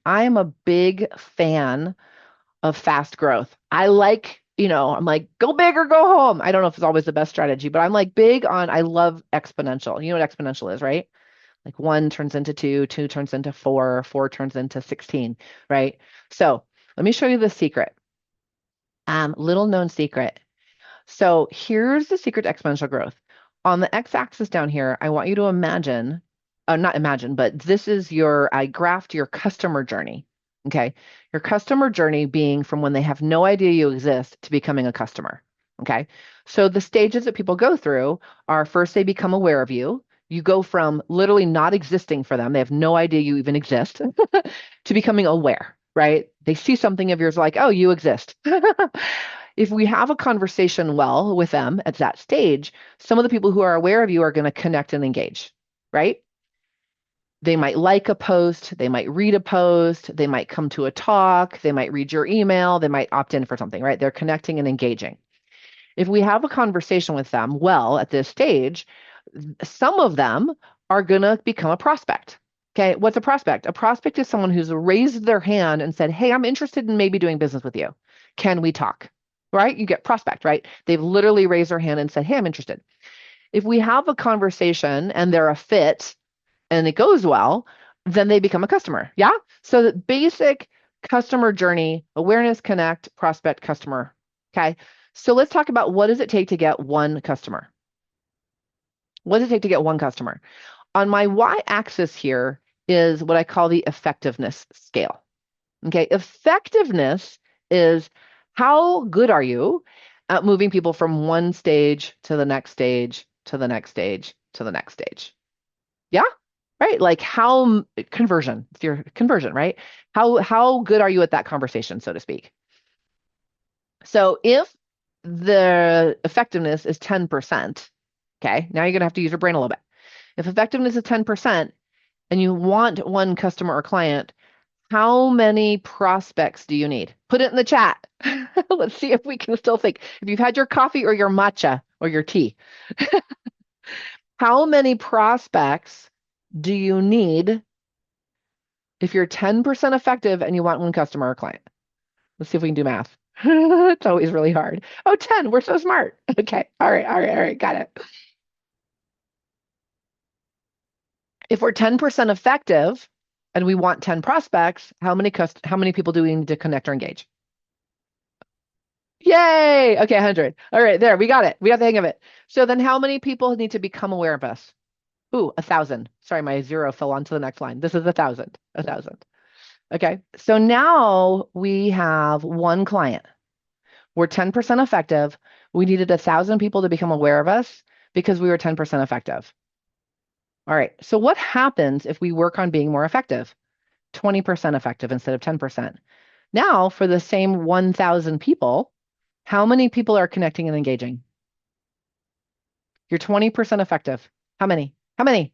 I am a big fan of fast growth. I like, I'm like, go big or go home. I don't know if it's always the best strategy, but I'm like big on, I love exponential. You know what exponential is, right? Like one turns into two, two turns into four, four turns into 16, right? So let me show you the secret. Little known secret. So here's the secret to exponential growth. On the x-axis down here, I want you to imagine, not imagine, but this is I graphed your customer journey. Okay. Your customer journey being from when they have no idea you exist to becoming a customer. Okay. So the stages that people go through are first they become aware of you. You go from literally not existing for them, they have no idea you even exist, to becoming aware, right? They see something of yours like, oh, you exist. If we have a conversation well with them at that stage, some of the people who are aware of you are going to connect and engage, right? They might like a post, they might read a post, they might come to a talk, they might read your email, they might opt in for something, right? They're connecting and engaging. If we have a conversation with them well at this stage, some of them are going to become a prospect. Okay, what's a prospect? A prospect is someone who's raised their hand and said, hey, I'm interested in maybe doing business with you. Can we talk? Right? You get prospect, right? They've literally raised their hand and said, hey, I'm interested. If we have a conversation and they're a fit and it goes well, then they become a customer. Yeah. So the basic customer journey, awareness, connect, prospect, customer. Okay. So let's talk about what does it take to get one customer? What does it take to get one customer? On my y-axis here is what I call the effectiveness scale. Okay, effectiveness is how good are you at moving people from one stage to the next stage to the next stage to the next stage? Yeah, right. Like how conversion, it's your conversion, right? How good are you at that conversation, so to speak? So if the effectiveness is 10%, okay, now you're gonna have to use your brain a little bit. If effectiveness is 10% and you want one customer or client, how many prospects do you need? Put it in the chat. Let's see if we can still think. If you've had your coffee or your matcha or your tea, how many prospects do you need if you're 10% effective and you want one customer or client? Let's see if we can do math. It's always really hard. Oh, 10. We're so smart. Okay. All right. All right. All right. Got it. If we're 10% effective and we want 10 prospects, how many people do we need to connect or engage? Yay! Okay, 100. All right, there, we got it. We got the hang of it. So then how many people need to become aware of us? Ooh, 1,000. Sorry, my zero fell onto the next line. This is 1,000. 1,000. Okay, so now we have one client. We're 10% effective. We needed 1,000 people to become aware of us because we were 10% effective. All right, so what happens if we work on being more effective? 20% effective instead of 10%. Now, for the same 1,000 people, how many people are connecting and engaging? You're 20% effective. How many? How many?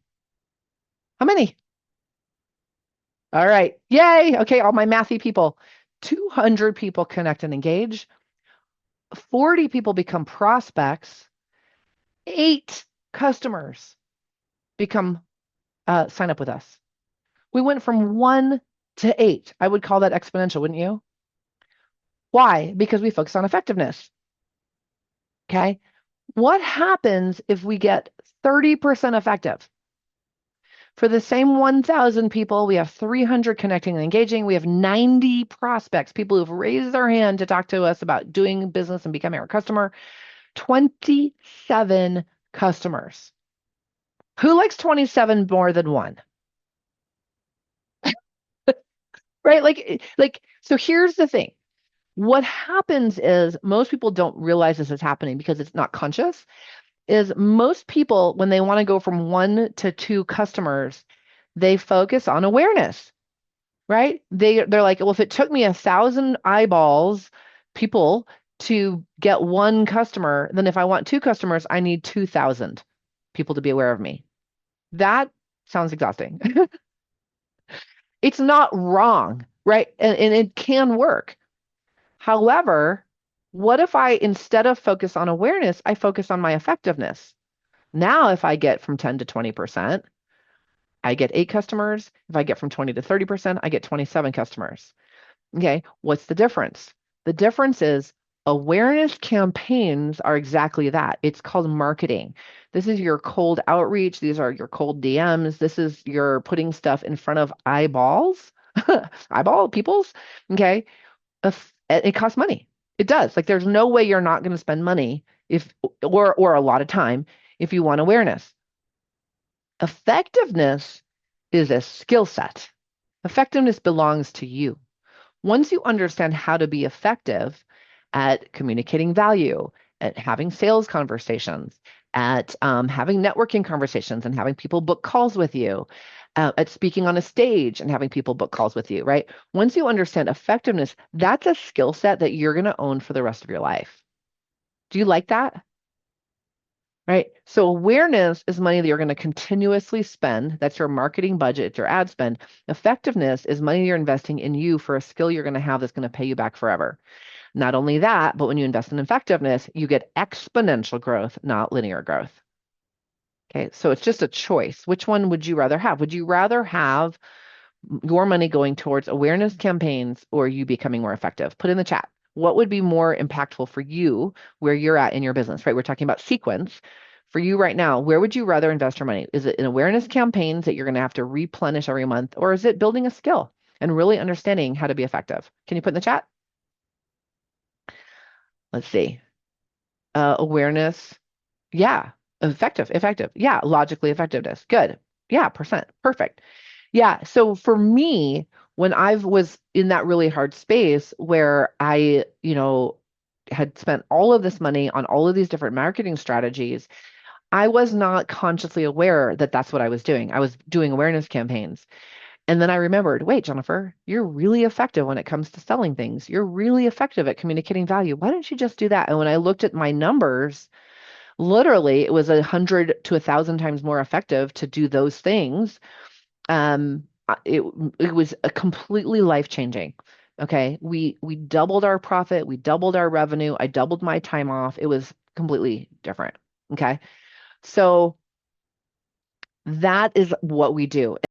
How many? All right. Yay. Okay, all my mathy people. 200 people connect and engage. 40 people become prospects. 8 customers become sign up with us. We went from 1 to 8. I would call that exponential, wouldn't you? Why? Because we focus on effectiveness. Okay. What happens if we get 30% effective? For the same 1,000 people, we have 300 connecting and engaging. We have 90 prospects, people who've raised their hand to talk to us about doing business and becoming our customer. 27 customers. Who likes 27 more than one? Right? So here's the thing. What happens is most people don't realize this is happening because it's not conscious. Is most people, when they want to go from 1 to 2 customers, they focus on awareness. Right? They're like, well, if it took me 1,000 eyeballs, people to get one customer, then if I want 2 customers, I need 2,000 people to be aware of me. That sounds exhausting. It's not wrong, right? And it can work. However, what if I, instead of focus on awareness, I focus on my effectiveness? Now, if I get from 10 to 20%, I get 8 customers. If I get from 20 to 30%, I get 27 customers. Okay, what's the difference? The difference is awareness campaigns are exactly that. It's called marketing. This is your cold outreach. These are your cold DMs. This is your putting stuff in front of eyeballs, eyeball peoples. Okay, it costs money. It does. Like there's no way you're not going to spend money if, or a lot of time if you want awareness. Effectiveness is a skill set. Effectiveness belongs to you. Once you understand how to be effective at communicating value, at having sales conversations, at having networking conversations and having people book calls with you, at speaking on a stage and having people book calls with you, right? Once you understand effectiveness, that's a skill set that you're going to own for the rest of your life. Do you like that? Right. So awareness is money that you're going to continuously spend. That's your marketing budget, it's your ad spend. Effectiveness is money you're investing in you for a skill you're going to have that's going to pay you back forever. Not only that, but when you invest in effectiveness, you get exponential growth, not linear growth. Okay. So it's just a choice. Which one would you rather have? Would you rather have your money going towards awareness campaigns or you becoming more effective? Put in the chat. What would be more impactful for you where you're at in your business, right? We're talking about sequence. For you right now, where would you rather invest your money? Is it in awareness campaigns that you're going to have to replenish every month, or is it building a skill and really understanding how to be effective? Can you put in the chat? Let's see. Awareness. Yeah. Effective. Yeah. Logically effectiveness. Good. Yeah. Percent. Perfect. Yeah. So for me, when I was in that really hard space where I, had spent all of this money on all of these different marketing strategies, I was not consciously aware that that's what I was doing. I was doing awareness campaigns. And then I remembered, wait, Jennifer, you're really effective when it comes to selling things. You're really effective at communicating value. Why don't you just do that? And when I looked at my numbers, literally it was 100 to 1,000 times more effective to do those things. It was a completely life changing. Okay, we doubled our profit, we doubled our revenue, I doubled my time off. It was completely different. Okay, so that is what we do.